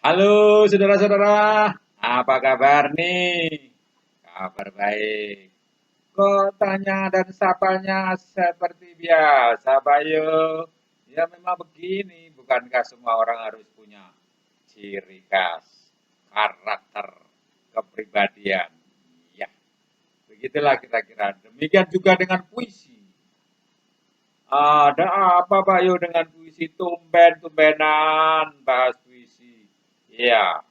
Halo saudara-saudara, apa kabar nih? Kabar baik. Kok tanya dan sapanya seperti biasa, Bayu? Ya memang begini, bukankah semua orang harus punya ciri khas, karakter, kepribadian? Ya, begitulah kira-kira. Demikian juga dengan puisi. Ada apa Bayu dengan puisi tumben-tumbenan bahas puisi? Iya,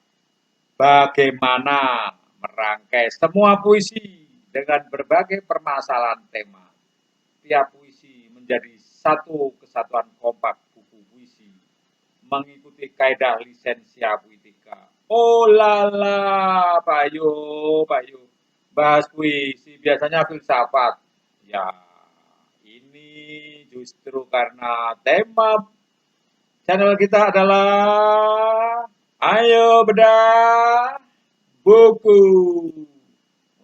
bagaimana merangkai semua puisi dengan berbagai permasalahan tema. Tiap puisi menjadi satu kesatuan kompak buku puisi, mengikuti kaidah lisensia puitika. Oh lala, Bayu, Bayu, bahas puisi biasanya filsafat. Ya, ini justru karena tema channel kita adalah Ayo Bedah Buku.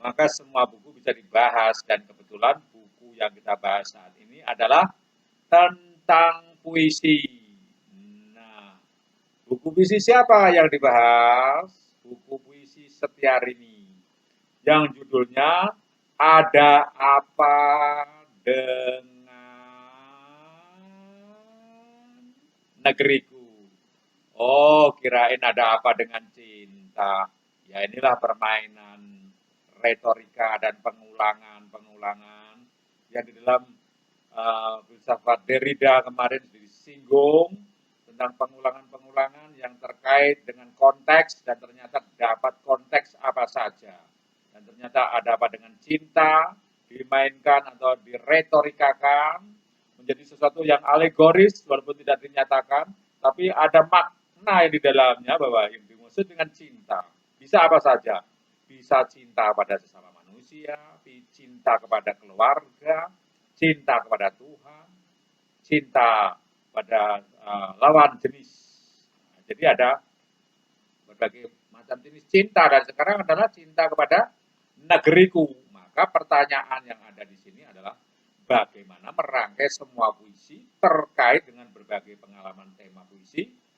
Maka semua buku bisa dibahas dan kebetulan buku yang kita bahas saat ini adalah tentang puisi. Nah, buku puisi siapa yang dibahas? Buku puisi Setiarini yang judulnya Ada Apa Dengan Negeriku. Oh, kirain ada apa dengan cinta. Ya inilah permainan retorika dan pengulangan-pengulangan yang di dalam filsafat Derrida kemarin disinggung tentang pengulangan-pengulangan yang terkait dengan konteks dan ternyata dapat konteks apa saja. Dan ternyata ada apa dengan cinta, dimainkan atau diretorikakan menjadi sesuatu yang alegoris walaupun tidak dinyatakan, tapi ada makna yang di dalamnya bahwa yang dimaksud dengan cinta bisa apa saja. Bisa cinta pada sesama manusia, cinta kepada keluarga, cinta kepada Tuhan, cinta pada lawan jenis. Nah, jadi ada berbagai macam jenis cinta dan sekarang adalah cinta kepada negeriku. Maka pertanyaan yang ada di sini adalah bagaimana merangkai semua puisi terkait dengan berbagai pengalaman tema puisi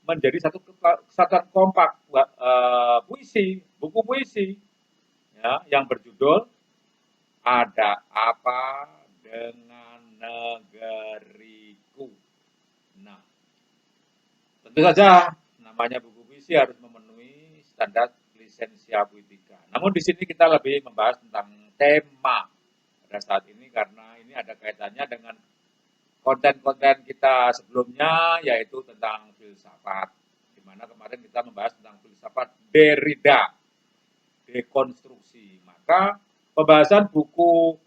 menjadi satu kesatuan kompak puisi, buku puisi ya, yang berjudul Ada Apa Dengan Negeriku. Nah, tentu saja namanya buku puisi harus memenuhi standar lisensia puitika. Namun di sini kita lebih membahas tentang tema pada saat ini karena ini ada kaitannya dengan konten-konten kita sebelumnya yaitu tentang filsafat. Di mana kemarin kita membahas tentang filsafat Derrida, dekonstruksi. Maka pembahasan buku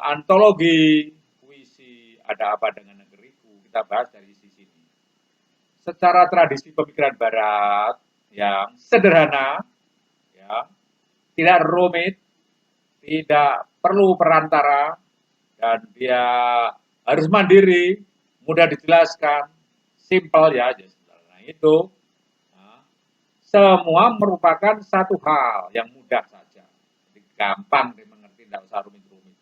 antologi puisi Ada Apa Dengan Negeriku kita bahas dari sisi ini. Secara tradisi pemikiran Barat yang sederhana, ya, tidak rumit, tidak perlu perantara, dan dia harus mandiri, mudah dijelaskan, simpel ya. Nah, itu nah, semua merupakan satu hal yang mudah saja. Jadi gampang dimengerti, tidak usah rumit-rumit.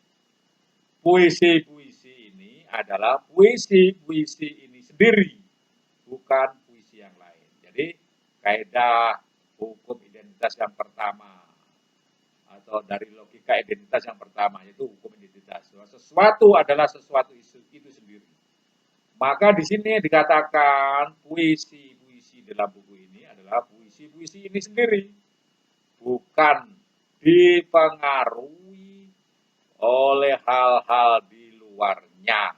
Puisi-puisi ini adalah puisi-puisi ini sendiri, bukan puisi yang lain. Jadi kaidah hukum identitas yang pertama atau dari logika identitas yang pertama yaitu hukum identitas. Sesuatu adalah sesuatu itu sendiri. Maka di sini dikatakan puisi-puisi dalam buku ini adalah puisi-puisi ini sendiri, bukan dipengaruhi oleh hal-hal di luarnya,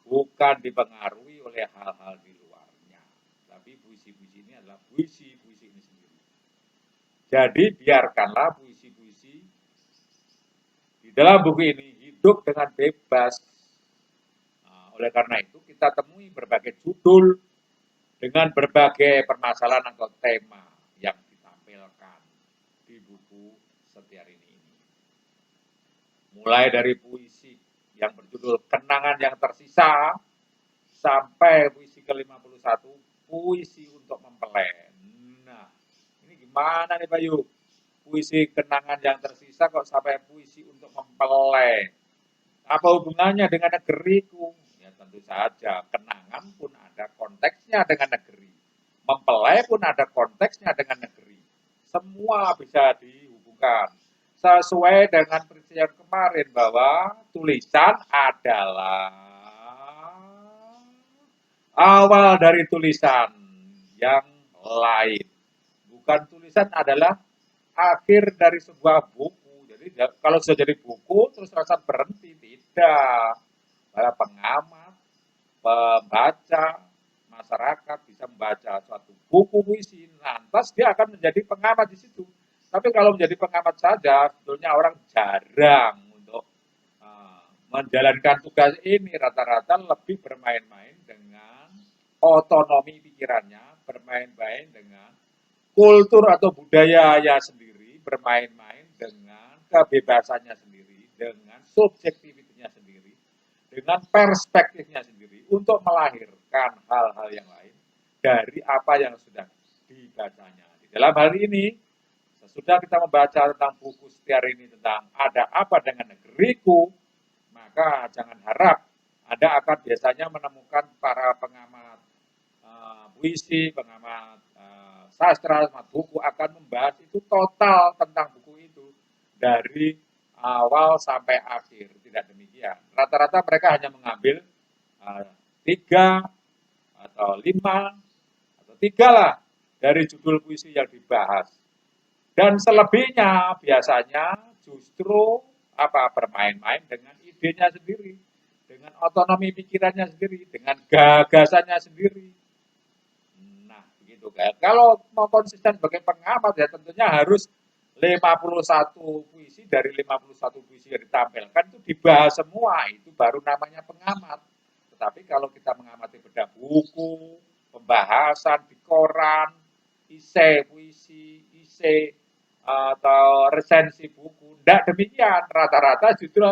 bukan dipengaruhi oleh hal-hal di luarnya. Tapi puisi-puisi ini adalah puisi-puisi ini sendiri. Jadi biarkanlah puisi-puisi di dalam buku ini hidup dengan bebas. Nah, oleh karena itu kita temui berbagai judul dengan berbagai permasalahan atau tema yang ditampilkan di buku Setiarini ini. Mulai dari puisi yang berjudul Kenangan yang Tersisa sampai puisi ke-51, puisi untuk mempelai. Nah, ini gimana nih Bayu? Puisi kenangan yang tersisa kok sampai puisi untuk mempelai? Apa hubungannya dengan negeriku? Ya tentu saja, kenangan pun ada konteksnya dengan negeri. Mempelai mulai pun ada konteksnya dengan negeri. Semua bisa dihubungkan. Sesuai dengan perincian kemarin bahwa tulisan adalah awal dari tulisan yang lain. Bukan tulisan adalah akhir dari sebuah buku. Jadi kalau sudah jadi buku terus rasa berhenti, tidak. Para pengamat, pembaca, masyarakat bisa membaca suatu buku puisi, lantas dia akan menjadi pengamat di situ. Tapi kalau menjadi pengamat saja, sebetulnya orang jarang untuk menjalankan tugas ini. Rata-rata lebih bermain-main dengan otonomi pikirannya, bermain-main dengan kultur atau budayanya sendiri, bermain-main dengan kebebasannya sendiri, dengan subjektivitasnya sendiri, dengan perspektifnya sendiri untuk melahirkan hal-hal yang lain dari apa yang sudah dibacanya. Di dalam hal ini, sesudah kita membaca tentang buku setiar ini tentang ada apa dengan negeriku, maka jangan harap Anda akan biasanya menemukan para pengamat puisi, pengamat sastra, buku akan membahas itu total tentang buku itu dari awal sampai akhir. Tidak demikian. Rata-rata mereka hanya mengambil 3 atau 5 atau 3 lah dari judul puisi yang dibahas. Dan selebihnya biasanya justru bermain-main dengan idenya sendiri, dengan otonomi pikirannya sendiri, dengan gagasannya sendiri. Nah, begitu kan. Kalau mau konsisten sebagai pengamat ya tentunya harus 51 puisi dari 51 puisi yang ditampilkan itu dibahas semua, itu baru namanya pengamat. Tetapi kalau kita mengamati beda buku, pembahasan di koran, isei puisi, isei atau resensi buku, tidak demikian. Rata-rata justru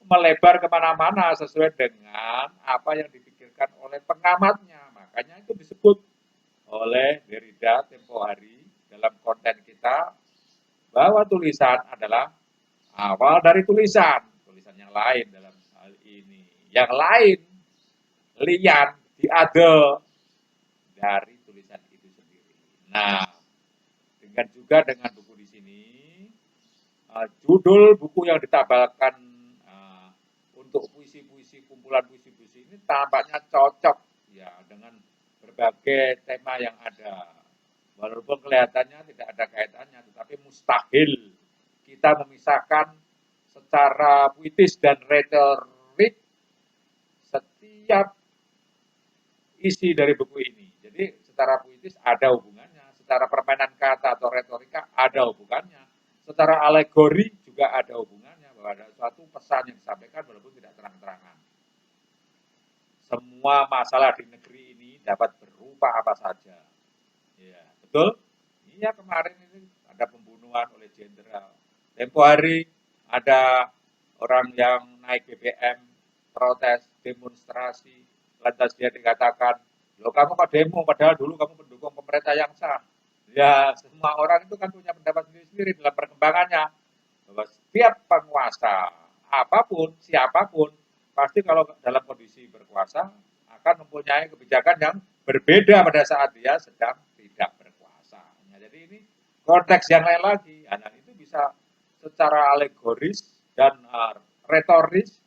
melebar kemana-mana sesuai dengan apa yang dipikirkan oleh pengamatnya. Makanya itu disebut oleh Derrida tempo hari dalam konten kita bahwa tulisan adalah awal dari tulisan yang lain dalam hal ini. Yang lain, lian, diade dari tulisan itu sendiri. Nah, dengan buku di sini, judul buku yang ditampilkan untuk puisi-puisi, kumpulan puisi-puisi ini tampaknya cocok ya dengan berbagai tema yang ada. Walaupun kelihatannya tidak ada kaitannya, tetapi mustahil kita memisahkan secara puitis dan retorik setiap isi dari buku ini. Jadi secara puitis ada hubungannya, secara permainan kata atau retorika ada hubungannya, secara alegori juga ada hubungannya, bahwa ada suatu pesan yang disampaikan walaupun tidak terang-terangan. Semua masalah di negeri ini dapat berupa apa saja. Ya, betul? Iya, kemarin ini ada pembunuhan oleh jenderal. Tempo hari ada orang yang naik BBM, protes, demonstrasi, lantas dia dikatakan, loh kamu kok demo, padahal dulu kamu mendukung pemerintah yang sah. Ya, semua orang itu kan punya pendapat sendiri-sendiri dalam perkembangannya. Bahwa setiap penguasa, apapun, siapapun, pasti kalau dalam kondisi berkuasa, akan mempunyai kebijakan yang berbeda pada saat dia sedang tidak berkuasa. Nah, jadi ini konteks yang lain lagi. Nah, itu bisa secara alegoris dan retoris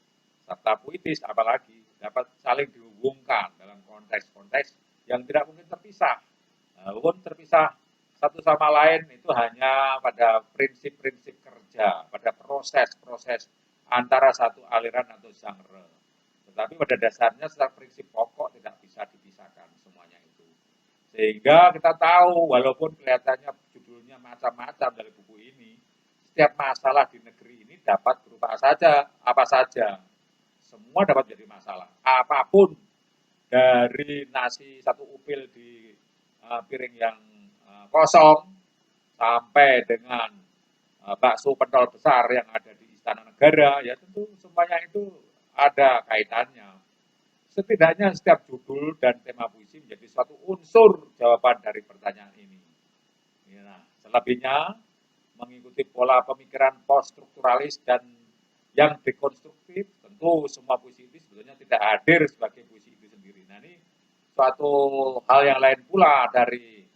serta puitis apalagi dapat saling dihubungkan dalam konteks-konteks yang tidak mungkin terpisah. Walaupun terpisah satu sama lain itu hanya pada prinsip-prinsip kerja, pada proses-proses antara satu aliran atau genre. Tetapi pada dasarnya secara prinsip pokok tidak bisa dipisahkan semuanya itu. Sehingga kita tahu walaupun kelihatannya judulnya macam-macam dari buku ini, setiap masalah di negeri ini dapat berupa apa saja. Semua dapat jadi masalah. Apapun dari nasi satu upil di piring yang kosong sampai dengan bakso pentol besar yang ada di Istana Negara, ya tentu semuanya itu ada kaitannya. Setidaknya setiap judul dan tema puisi menjadi suatu unsur jawaban dari pertanyaan ini. Nah, selebihnya mengikuti pola pemikiran post-strukturalis dan yang dekonstruktif, tentu semua puisi itu sebetulnya tidak hadir sebagai puisi itu sendiri. Nah, ini suatu hal yang lain pula dari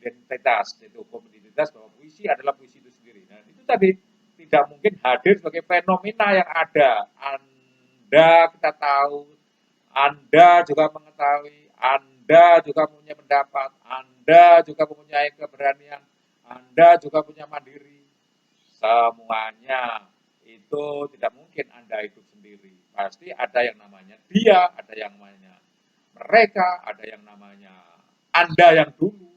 identitas, yaitu hukum identitas bahwa puisi adalah puisi itu sendiri. Nah, itu tadi tidak mungkin hadir sebagai fenomena yang ada. Anda kita tahu, Anda juga mengetahui, Anda juga punya pendapat, Anda juga mempunyai keberanian, Anda juga punya mandiri. Semuanya itu tidak mungkin Anda hidup sendiri. Pasti ada yang namanya dia, ada yang namanya mereka, ada yang namanya Anda yang dulu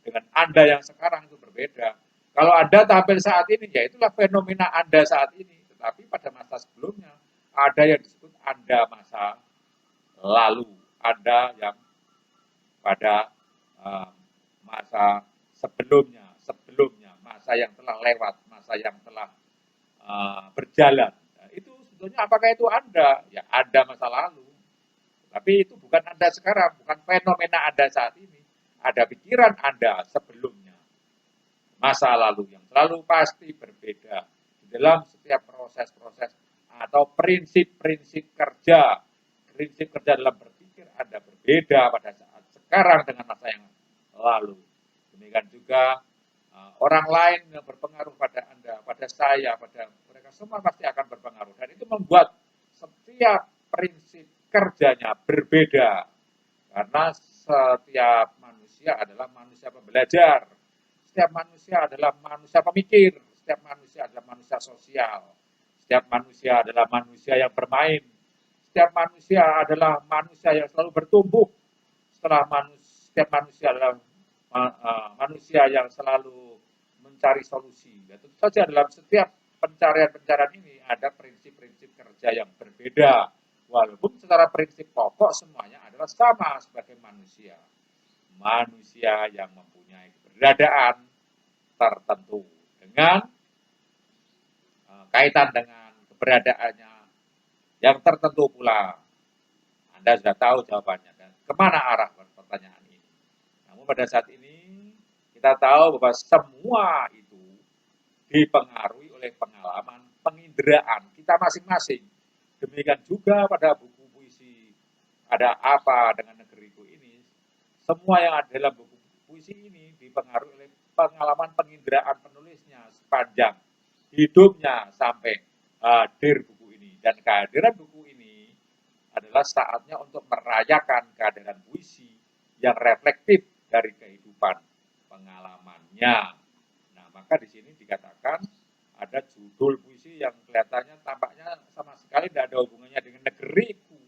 dengan Anda yang sekarang itu berbeda. Kalau Anda tampil saat ini, ya itulah fenomena Anda saat ini. Tetapi pada masa sebelumnya, ada yang disebut Anda masa lalu. Anda yang pada masa sebelumnya, masa yang telah lewat, masa yang telah berjalan. Nah, itu sebetulnya apakah itu Anda? Ya Anda masa lalu. Tapi itu bukan Anda sekarang, bukan fenomena Anda saat ini. Ada pikiran Anda sebelumnya, masa lalu yang selalu pasti berbeda di dalam setiap proses-proses atau prinsip-prinsip kerja. Prinsip kerja dalam berpikir Anda berbeda pada saat sekarang dengan masa yang lalu. Demikian juga orang lain yang berpengaruh pada Anda, pada saya, pada mereka semua pasti akan berpengaruh. Dan itu membuat setiap prinsip kerjanya berbeda. Karena setiap manusia adalah manusia pembelajar. Setiap manusia adalah manusia pemikir. Setiap manusia adalah manusia sosial. Setiap manusia adalah manusia yang bermain. Setiap manusia adalah manusia yang selalu bertumbuh. Setiap manusia adalah manusia yang selalu mencari solusi. Dan tentu saja dalam setiap pencarian-pencarian ini ada prinsip-prinsip kerja yang berbeda. Walaupun secara prinsip pokok semuanya adalah sama sebagai manusia. Manusia yang mempunyai keberadaan tertentu dengan kaitan dengan keberadaannya yang tertentu pula. Anda sudah tahu jawabannya dan kemana arah pertanyaan ini. Namun pada saat ini kita tahu bahwa semua itu dipengaruhi oleh pengalaman, penginderaan kita masing-masing. Demikian juga pada buku puisi Ada Apa Dengan Negeriku ini, semua yang ada dalam buku puisi ini dipengaruhi oleh pengalaman penginderaan penulisnya sepanjang hidupnya sampai hadir buku ini. Dan kehadiran buku ini adalah saatnya untuk merayakan kehadiran puisi yang reflektif dari kehidupan pengalamannya. Nah, maka di sini dikatakan ada judul puisi yang kelihatannya tampaknya sama sekali tidak ada hubungannya dengan negeriku.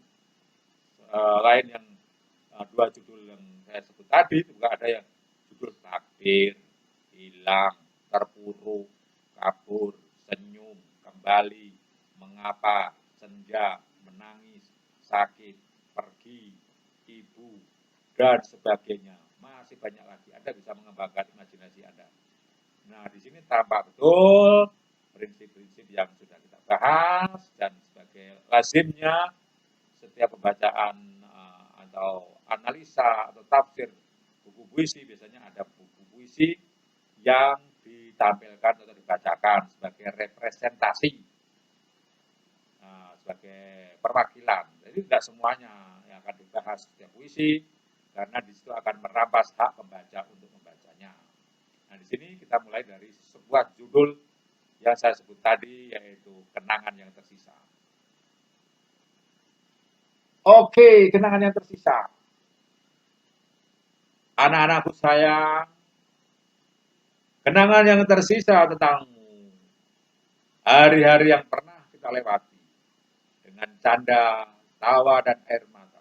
Lain yang dua judul yang saya sebut tadi juga ada yang judul takbir, hilang, terpuruk, kabur, senyum, kembali, mengapa, senja, menangis, sakit, pergi, ibu, dan sebagainya. Masih banyak lagi. Anda bisa mengembangkan imajinasi Anda. Nah, di sini tampak betul prinsip-prinsip yang sudah kita bahas dan sebagai lazimnya setiap pembacaan atau analisa atau tafsir buku puisi biasanya ada buku puisi yang ditampilkan atau dibacakan sebagai representasi, sebagai perwakilan. Jadi tidak semuanya yang akan dibahas setiap puisi karena di situ akan merampas hak pembaca untuk membacanya. Nah, di sini kita mulai dari sebuah judul yang saya sebut tadi, yaitu Kenangan yang Tersisa. Oke, kenangan yang tersisa. Anak-anakku sayang, kenangan yang tersisa tentangmu. Hari-hari yang pernah kita lewati dengan canda, tawa, dan air mata.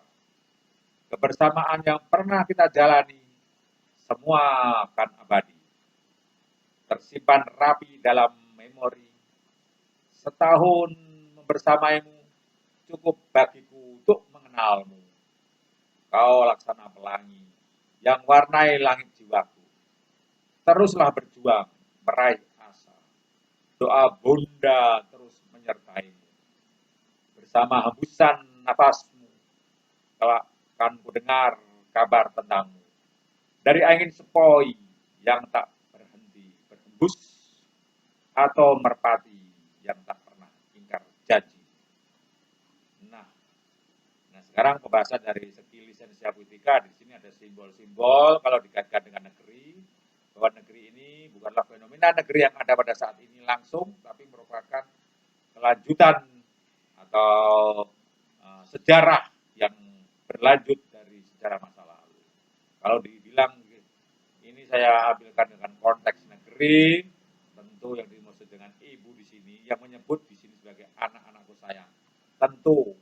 Kebersamaan yang pernah kita jalani, semua akan abadi. Tersimpan rapi dalam memori. Setahun membersamaimu cukup bagiku untuk mengenalmu. Kau laksana pelangi yang warnai langit jiwaku. Teruslah berjuang, meraih asa. Doa Bunda terus menyertaimu. Bersama hembusan nafasmu, kelak akan kudengar kabar tentangmu. Dari angin sepoi yang tak berhenti berhembus, atau merpati yang tak pernah ingkar janji. Nah, sekarang pembahasan dari segi lisensia puitika, di sini ada simbol-simbol kalau dikaitkan dengan negeri. bahwa negeri ini bukanlah fenomena negeri yang ada pada saat ini langsung, tapi merupakan kelanjutan atau sejarah yang berlanjut dari sejarah masa lalu. Kalau dibilang ini saya ambilkan dengan konteks negeri, tentu yang dimaksud dengan ibu di sini, yang menyebut di sini sebagai anak-anakku sayang, tentu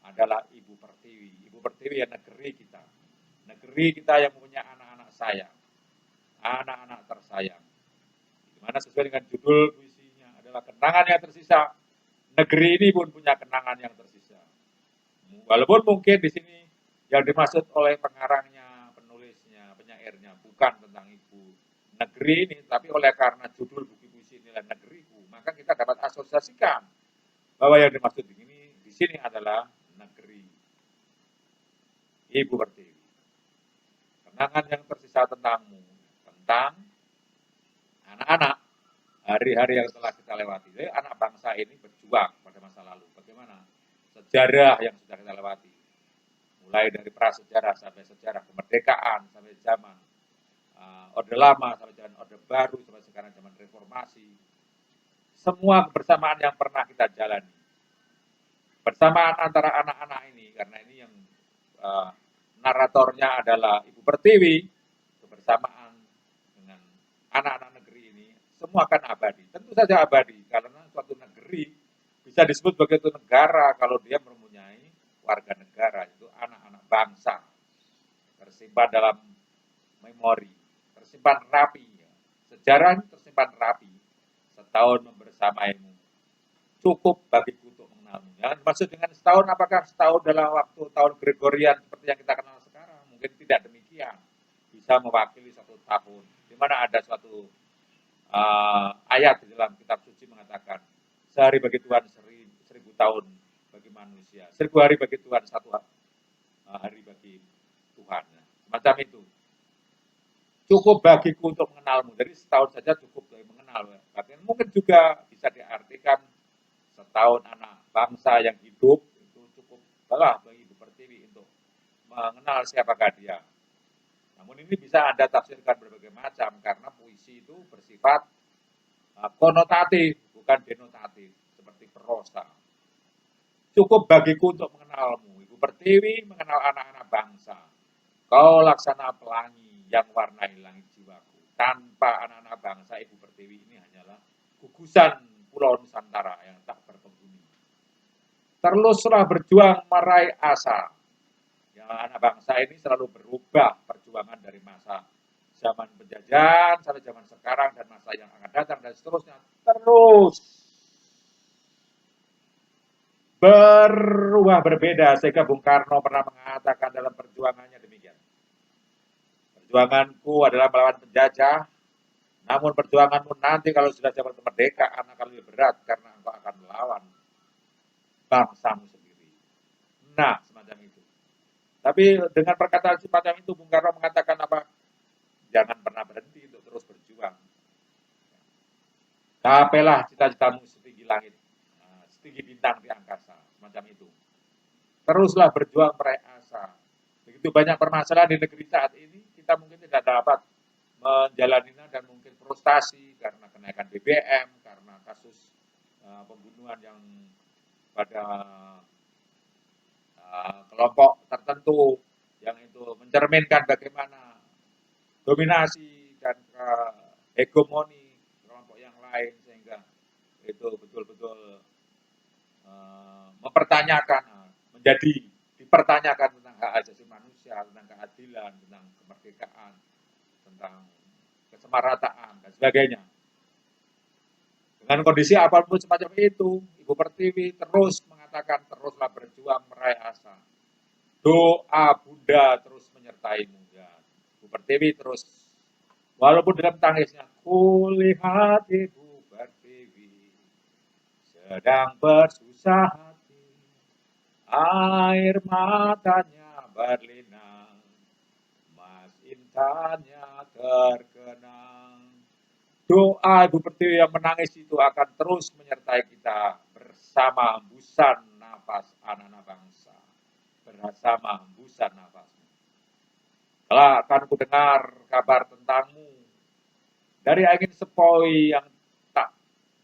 adalah Ibu Pertiwi. Ibu Pertiwi ya negeri kita. Negeri kita yang punya anak-anak sayang, anak-anak tersayang. Dimana sesuai dengan judul puisinya adalah kenangan yang tersisa. Negeri ini pun punya kenangan yang tersisa. Walaupun mungkin di sini yang dimaksud oleh pengarangnya, penulisnya, penyairnya bukan tentang ibu negeri ini, tapi oleh karena judul buku puisi inilah negeriku, maka kita dapat asosiasikan bahwa yang dimaksud di sini adalah negeri Ibu Pertiwi. Kenangan yang tersisa tentangmu, tentang anak-anak, hari-hari yang telah kita lewati. Jadi anak bangsa ini berjuang pada masa lalu. Bagaimana sejarah yang sudah kita lewati. Mulai dari prasejarah sampai sejarah kemerdekaan, sampai zaman Orde Lama, sampai zaman Orde Baru, sampai sekarang zaman reformasi. Semua kebersamaan yang pernah kita jalani. Bersamaan antara anak-anak ini, karena ini yang naratornya adalah Ibu Pertiwi, kebersamaan dengan anak-anak negeri ini, semua akan abadi. Tentu saja abadi, karena suatu negeri bisa disebut sebagai suatu negara kalau dia mempunyai warga negara, itu anak-anak bangsa, tersimpan dalam memori, tersimpan rapi, sejarah tersimpan rapi, setahun membersamaimu, cukup bagiku untuk mengenalmu. Yang maksud dengan setahun, apakah setahun dalam waktu tahun Gregorian seperti yang kita kenal sekarang? Mungkin tidak demikian. Bisa mewakili satu tahun. Di mana ada suatu ayat di dalam kitab suci mengatakan, sehari bagi Tuhan 1000 tahun bagi manusia. 1000 hari bagi Tuhan, satu hari bagi Tuhan. Semacam itu. Cukup bagiku untuk mengenalmu. Jadi setahun saja cukup untuk mengenal. Bahkan mungkin juga bisa diartikan setahun anak bangsa yang hidup itu cukup telah bagi Ibu Pertiwi untuk mengenal siapakah dia. Namun ini bisa Anda tafsirkan berbagai macam karena puisi itu bersifat konotatif, bukan denotatif, seperti prosa. Cukup bagiku untuk mengenalmu. Ibu Pertiwi mengenal anak-anak bangsa. Kau laksana pelangi yang warnai langit jiwaku. Tanpa anak-anak bangsa, Ibu Pertiwi ini hanyalah gugusan Pulau Nusantara yang tak berpenghuni. Teruslah berjuang meraih asa. Ya, anak bangsa ini selalu berubah perjuangan dari masa zaman penjajahan sampai zaman sekarang dan masa yang akan datang dan seterusnya. Terus berubah berbeda sehingga Bung Karno pernah mengatakan dalam perjuangannya demikian. Perjuanganku adalah melawan penjajah, namun perjuanganmu nanti kalau sudah zaman kemerdekaan akan lebih berat karena engkau akan melawan bangsamu sendiri. Nah, semacam itu. Tapi dengan perkataan semacam itu, Bung Karno mengatakan apa? Jangan pernah berhenti untuk terus berjuang. Gapailah cita-citamu setinggi langit, setinggi bintang di angkasa, semacam itu. Teruslah berjuang meraih asa. Begitu banyak permasalahan di negeri saat ini, kita mungkin tidak dapat menjalaninya dan mungkin frustasi karena kenaikan BBM, karena kasus pembunuhan yang pada kelompok tertentu yang itu mencerminkan bagaimana dominasi dan hegemoni kelompok yang lain sehingga itu betul-betul mempertanyakan, menjadi dipertanyakan tentang hak asasi manusia, tentang keadilan, tentang kemerdekaan, tentang kesemarataan dan sebagainya. Dengan kondisi apapun semacam itu, Ibu Pertiwi terus mengatakan, teruslah berjuang meraih asa. Doa Bunda terus menyertaimu. Ya. Ibu Pertiwi terus, walaupun dalam tangisnya, kulihat Ibu Pertiwi sedang bersusah hati, air matanya berlinang, mas intannya terkenang. Doa Ibu Pertiwi yang menangis itu akan terus menyertai kita bersama hembusan nafas anak-anak bangsa. Bersama hembusan nafasmu. Kalau akan ku dengar kabar tentangmu, dari angin sepoi yang tak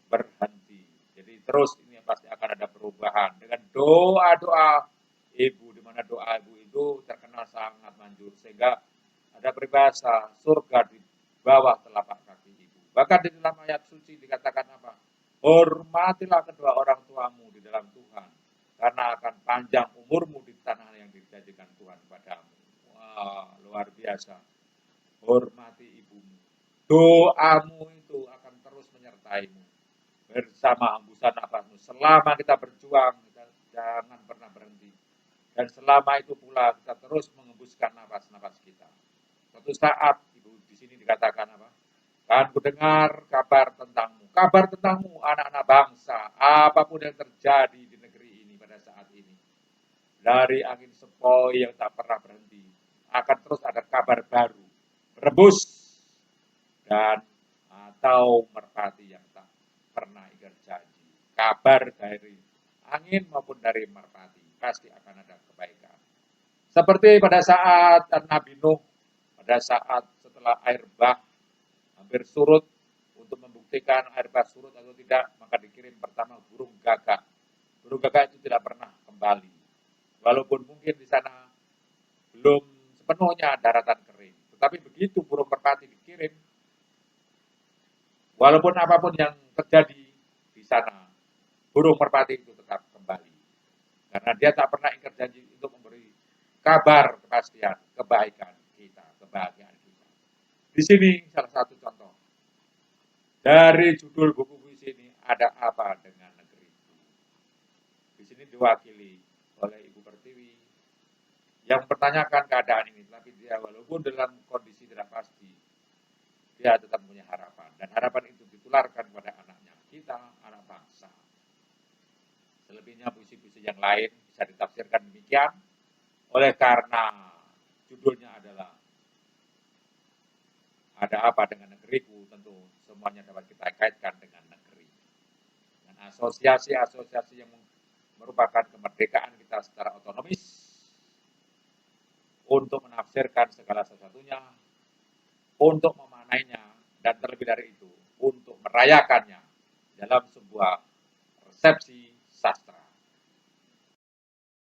berhenti. Jadi terus ini pasti akan ada perubahan dengan doa-doa ibu, di mana doa ibu itu terkenal sangat manjur sehingga ada peribahasa surga di bawah telapak kaki ibu. Bahkan di dalam ayat suci dikatakan apa? Hormatilah kedua orang tuamu di dalam Tuhan, karena akan panjang umurmu di tanah yang dijanjikan Tuhan padamu. Wah, luar biasa. Hormati ibumu. Doamu itu akan terus menyertaimu bersama hembusan nafasmu. Selama kita berjuang, kita jangan pernah berhenti. Dan selama itu pula kita terus mengembuskan nafas-nafas kita. Suatu saat, Ibu di sini dikatakan apa? Kan ku dengar kabar tentangmu. Kabar tentangmu, anak-anak bangsa. Apapun yang terjadi di negeri ini pada saat ini. Dari angin sepoi yang tak pernah berhenti. Akan terus ada kabar baru. Rebus dan atau merpati yang tak pernah ingkar janji. Kabar dari angin maupun dari merpati pasti akan ada kebaikan. Seperti pada saat Nabi Nuh, pada saat setelah air bah hampir surut, untuk membuktikan air bah surut atau tidak, maka dikirim pertama burung gagak. Burung gagak itu tidak pernah kembali. Walaupun mungkin di sana belum sepenuhnya daratan kering. Tetapi begitu burung merpati dikirim, walaupun apapun yang terjadi di sana, burung merpati itu tetap kembali. Karena dia tak pernah ingkar janji untuk memberi kabar kepastian, kebaikan kita, kebahagiaan kita. Di sini salah satu contoh. Dari judul buku puisi ini, ada apa dengan negeriku? Di sini diwakili oleh Ibu Pertiwi yang mempertanyakan keadaan ini, tapi dia walaupun dalam kondisi tidak pasti, dia tetap punya harapan. Dan harapan itu ditularkan kepada anaknya, kita anak bangsa. Selebihnya puisi-puisi yang lain bisa ditafsirkan demikian, oleh karena judulnya adalah ada apa dengan negeriku, tentu semuanya dapat kita kaitkan dengan negeri. Dan asosiasi-asosiasi yang merupakan kemerdekaan kita secara otonomis untuk menafsirkan segala sesuatunya, untuk memaknainya, dan terlebih dari itu, untuk merayakannya dalam sebuah resepsi